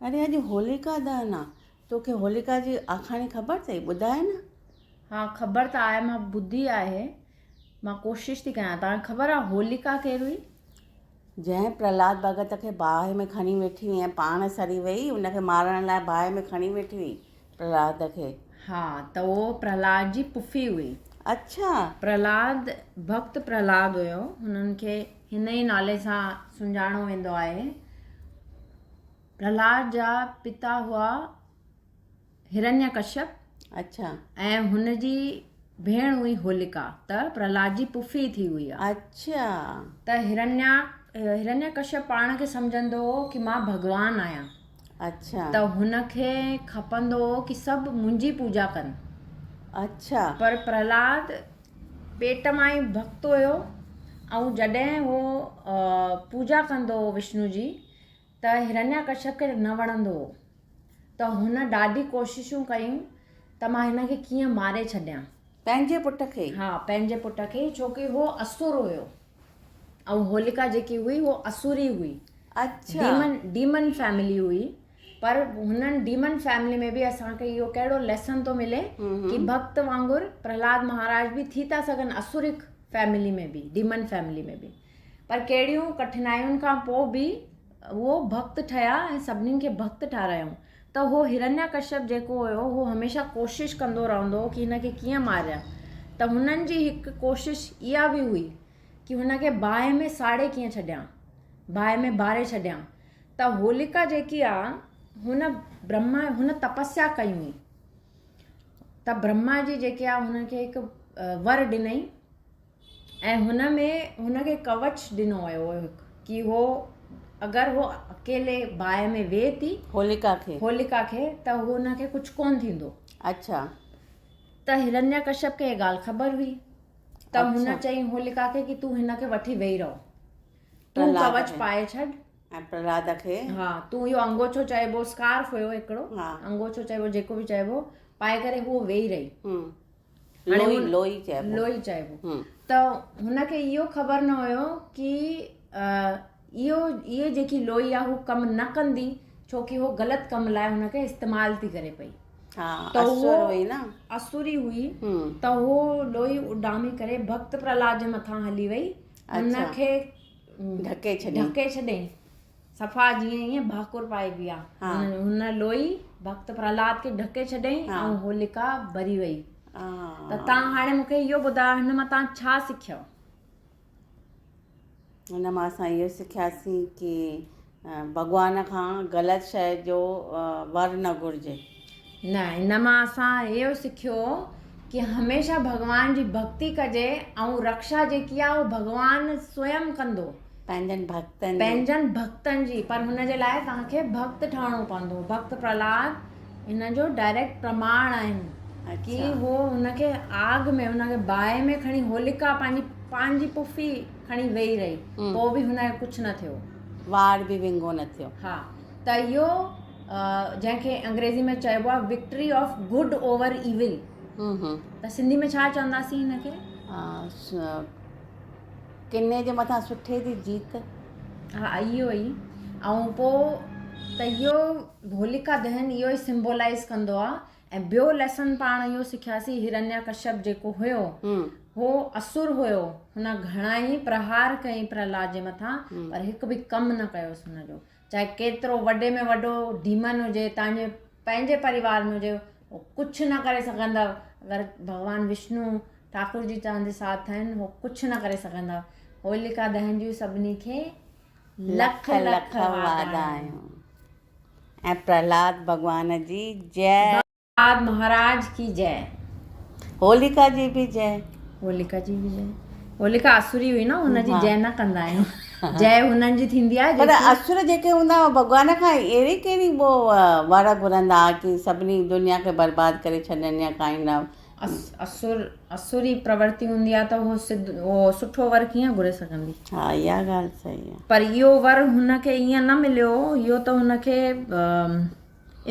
अरे अॼु होलिका दहन आहे, तोखे होलिका जी आखाणी ख़बर अथई? ॿुधाए न। हाँ, ख़बर त आहे, मां ॿुधी आहे, मां कोशिशि थी कयां। तव्हांखे ख़बर आहे होलिका केरु हुई? जंहिं प्रहलाद भॻत खे बाहि में खणी वेठी हुई ऐं पाण सड़ी वई, उनखे मारण लाइ बाहि में खणी वेठी हुई प्रहलाद खे। हाँ, त उहो प्रहलाद जी पुफी हुई। अच्छा। प्रहलाद, भक्त प्रहलाद हुयो, हुननि खे हिन ई नाले सां सुञाणो वेंदो आहे। प्रहलाद जा पिता हुआ हिरण्यकश्यप। अच्छा। ऐं हुनजी भेण हुई होलिका, त प्रहलाद जी पुफी थी हुई आहे। अच्छा। त हिरण्यकश्यप पाण खे सम्झंदो हो कि मां भॻवानु आहियां। अच्छा। त हुनखे खपंदो हो कि सभु मुंहिंजी पूजा कनि। अच्छा। पर प्रहलाद पेट मां ई भक्त हुयो, ऐं जॾहिं उहो पूजा कंदो हो विष्णु जी, त हिरण्यकश्यप खे न वणंदो हो। त हुन ॾाढी कोशिशूं कयूं त मां हिनखे कीअं मारे छॾियां। पंहिंजे पुट खे? हा, पंहिंजे पुट खे, छोकी उहो असुर हुयो ऐं होलिका जेकी हुई उहो असुरी हुई। अच्छा। डीमन फैमिली हुई। पर हुननि डीमन फैमिली में बि असांखे इहो कहिड़ो लेसन थो मिले कि भक्त वांगुरु प्रहलाद महाराज बि थी था सघनि असुरिक फैमिली में बि, डीमन फैमिली में बि। पर कहिड़ियूं कठिनाइयुनि खां पोइ बि उहो भक्त ठहिया ऐं सभिनीनि खे भक्त ठारायूं। त उहो हिरण्यकश्यप जेको हुयो, उहो हमेशह कोशिशि कंदो रहंदो हो कि हिनखे कीअं मारिया। त हुननि जी हिकु कोशिशि इहा बि हुई कि हुनखे बाहि में साड़े कीअं छॾियां, बाहि में बारे छॾियां। त होलिका जेकी आहे, हुन तपस्या कई हुई। त ब्रह्मा जी जेके आहे हुनखे हिकु वर ॾिनई, ऐं हुनखे कवच ॾिनो वियो हुयो कि उहो अगरि उहो अकेले बाहि में वेहे थी होलिका खे त हुनखे कुझु कोन थींदो। अच्छा। त हिरण्यकश्यप खे इहा ॻाल्हि ख़बर हुई। त हुन चई होलिका खे कि तूं हिनखे वठी वेही रहो, तूं कवच पाए छॾ। ऐं प्रहलाद खे? हा, तूं इहो अंगोछो चइबो, स्कार्फ हुयो हिकिड़ो, अंगोछो चइबो, जेको बि चइबो, पाए करे उहो वेही रही। लोई चइबो। त हुनखे इहो ख़बर न हुयो कि इहे जेकी लोई आहे हू कमु न कंदी, छोकी उहो ग़लति कम लाइ हुनखे इस्तेमालु थी करे पई। त उहो असुरी हुई। त उहो लोई उॾामी करे भक्त प्रहलाद जे मथां हली वई, हुनखे ढके छॾियईं, सफ़ा जीअं ईअं भाकुर पाइबी आहे। हुन लोई भक्त प्रहलाद खे ढके छॾियईं ऐं होलिका भरी वई। त तव्हां हाणे मूंखे इहो ॿुधायो, हिन मां तव्हां छा सिखियो? हिन मां असां इहो सिखियासीं कि भॻवान खां ग़लति शइ जो वर न घुरिजे। न, हिन मां असां इहो सिखियो कि हमेशह भॻवान जी भक्ति कजे, ऐं रक्षा जेकी आहे उहो भॻवानु स्वयं कंदो पंहिंजनि भक्तनि जी। पर हुनजे लाइ तव्हांखे भक्त ठहिणो पवंदो। भक्त प्रहलाद हिन जो डायरेक्ट प्रमाण आहिनि कि उहो हुनखे आग में, हुनखे बाहि में खणी, होलिका पंहिंजी पुफी खणी वेही रही, पोइ बि हुनखे कुझु न थियो, वार बि विंगो न थियो। हा। त इहो जंहिंखे अंग्रेज़ी में चइबो आहे victory of good over evil. त सिंधी में छा चवंदासीं हिनखे? किने जे मथां सुठे जी जीत। हा, इहो ई। ऐं पोइ त इहो होलिका दहन इहो ई सिम्बोलाइज़ कंदो आहे। ऐं ॿियो लेसन पाण इहो सिखियासीं, हिरण्यकश्यप जेको हुयो हो असुर हुयो। हुन घणा ई प्रहार कयईं प्रहलाद जे मथां, पर हिकु बि कमु न कयोसि हुनजो। चाहे केतिरो वॾे में वॾो डीमन हुजे, तव्हांजे पंहिंजे परिवार में हुजे, कुझु न करे सघंदव। अगरि भॻवानु विष्णु ठाकुर जी तव्हांजे साथ आहिनि, उहो कुझु न करे सघंदव। होलिका दहन जी सभिनी खे लख लख वाधायूं। ऐं प्रहलाद भॻवान जी जय। प्रहलाद महाराज की जय। होलिका जी बि जय। होलिका जी बि जय। होलिका असुरी हुई न, हुनजी जय न कंदा आहियूं। जय हुननि जी थींदी आहे। पर असुर जेके हूंदा भॻवान खां अहिड़ी कहिड़ी वर घुरंदा कि सभिनी दुनिया खे बर्बादु करे छॾनि या काइंड ऑफ? असुरी प्रवृत्ति हूंदी आहे त उहो सुठो वर कीअं घुरे सघंदी? हा, इहा ॻाल्हि सही आहे। पर इहो वर हुनखे ईअं न मिलियो, इहो त हुनखे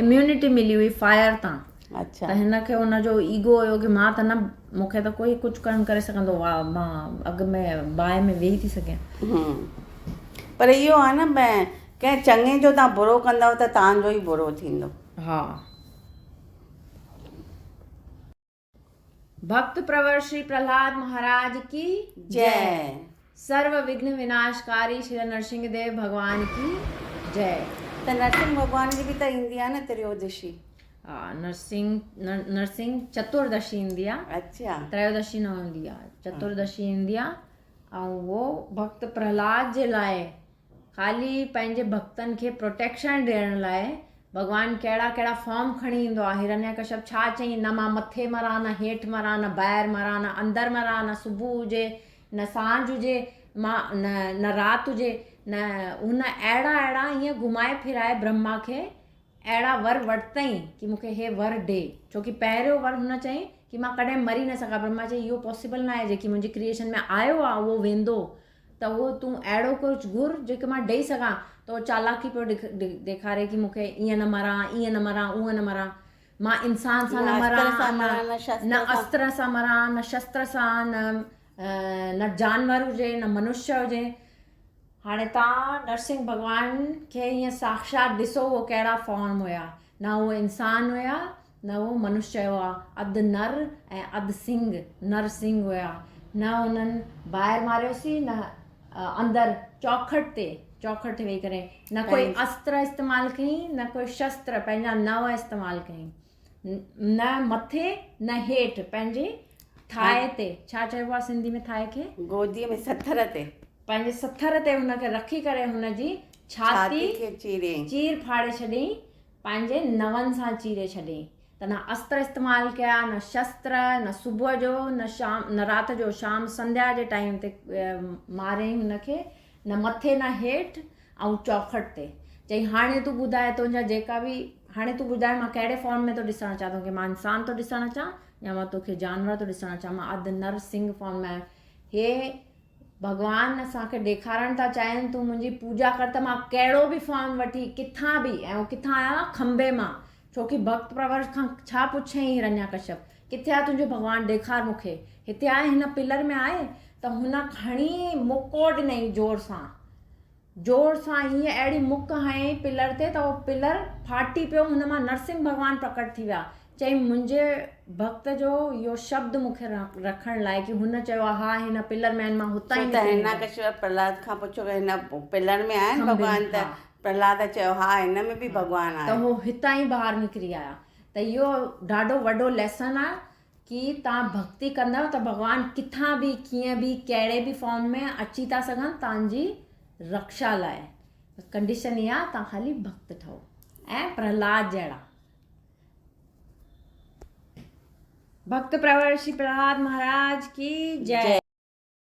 इम्यूनिटी मिली हुई फायर तां। अच्छा। त हिनखे हुनजो ईगो हुयो कि मां त न, मूंखे त कोई कुझु करणु करे सघंदो, मां अॻु में बाहि में वेही थी सघां। पर इहो आहे न कंहिं चङे जो तव्हां बुरो कंदव त तव्हांजो ई बुरो थींदो। हा। भक्त प्रवर श्री प्रहलाद महाराज की जय। सर्व विघ्न विनाशकारी श्री नरसिंहदेव भगवान की जय। त नरसिंह भॻवान जी बि त ईंदी आहे न त्रयोदशी। हा, नरसिंह चतुर्दशी ईंदी आहे। अच्छा। त्रयोदशी न हूंदी आहे, चतुर्दशी ईंदी आहे। ऐं उहो भक्त प्रहलाद जे लाइ ख़ाली पंहिंजे भक्तनि खे प्रोटेक्शन ॾियण लाइ भॻवानु कहिड़ा कहिड़ा फॉर्म खणी ईंदो आहे। हिरण्यकश्यप छा चई, न मां मथे मरां, न हेठि मरां, न ॿाहिरि मरां, न अंदरि मरां, न सुबुह हुजे न सांझ हुजे, मां न राति हुजे, न हुन अहिड़ा ईअं घुमाए फिराए ब्रह्मा खे अहिड़ा वर वरितई कि मूंखे हे वर ॾे। छोकी पहिरियों वर हुन चई कि मां कॾहिं मरी न सघां। ब्रह्मा चई इहो पॉसिबल न आहे, जेकी मुंहिंजी क्रिएशन में आयो आहे उहो वेंदो, त उहो तूं अहिड़ो कुझु घुर जेके मां ॾेई सघां। त उहो चालाकी पियो ॾेखारे कि मूंखे ईअं न मरां, ईअं न मरां, उअं न मरां, मां इंसान सां न मरां, न अस्त्र सां मरां, न शस्त्र सां, न जानवर हुजे, न मनुष्य हुजे। हाणे तव्हां नरसिंह भॻवान खे ईअं साक्षात ॾिसो उहो कहिड़ा फॉर्म हुया। न उहो इंसान हुया, न उहो मनुष्य हुआ, अधु नर ऐं अधु सिंह, नर सिंह हुया। न उन्हनि ॿाहिरि मारियोसीं, न अंदरि चौखट ते वेही करे, न कोई अस्त्र इस्तेमालु कयईं, न कोई शस्त्र, पंहिंजा नव इस्तेमालु कयईं, न मथे न हेठि, पंहिंजे थाए ते, छा चइबो आहे सिंधी में थाए खे, गोदीअ में सथर ते, पंहिंजे सथर ते हुनखे रखी करे हुनजी छाती खे चीर फाड़े छॾियईं, पंहिंजे नवनि सां चीरे छॾियईं। त न अस्त्र इस्तेमालु कया, न शस्त्र, न सुबुह जो, न राति जो, शाम संध्या जे टाइम ते मारियईं हुनखे, न मथे न हेठि, ऐं चौखट ते। चई हाणे तूं ॿुधाए, तुंहिंजा जेका बि, हाणे तूं ॿुधाए मां कहिड़े फॉर्म में थो ॾिसणु चां, तोखे मां इंसान थो ॾिसणु चां या मां तोखे जानवर थो ॾिसणु चां, मां अधु नर सिंह फॉर्म में आहियां। हे भॻवानु असांखे ॾेखारणु था चाहिनि, तूं मुंहिंजी पूजा कर त मां कहिड़ो बि फॉर्म वठी किथां बि, ऐं उहो किथां आया, खंबे मां। छोकी भक्त प्रवर खां छा पुछईं हिरण्यकश्यप, किथे आहे तुंहिंजो भॻवानु, ॾेखार मूंखे, हिते आहे, हिन पिलर में आहे। त हुन खणी मुको ॾिनई जोर सां हीअं अहिड़ी मुक हयईं पिलर ते त उहो पिलर फाटी पियो, हुन मां नरसिंह भॻवानु प्रकट थी विया। चई मुंहिंजे भक्त जो इहो शब्द मूंखे रखण लाइ कि हुन चयो आहे हा हिन पिलर में आहिनि, मां हुतां ई हिरण्यकश्यप प्रहलाद खां पुछो हिन पिलर में आहिनि भॻवान, त प्रहलाद चयो हा हिन में बि भॻवानु आहे, त उहो हितां ई ॿाहिरि निकिरी आया। त इहो ॾाढो वॾो लेसन आहे कि तव्हां भक्ति कंदव त भॻवानु किथां बि, कीअं बि, कहिड़े बि फॉर्म में अची था सघनि तव्हांजी रक्षा लाइ। कंडीशन इहा आहे तव्हां ख़ाली भक्त ठहो ऐं प्रहलाद जहिड़ा। भक्त प्रवर श्री प्रहलाद महाराज की जय।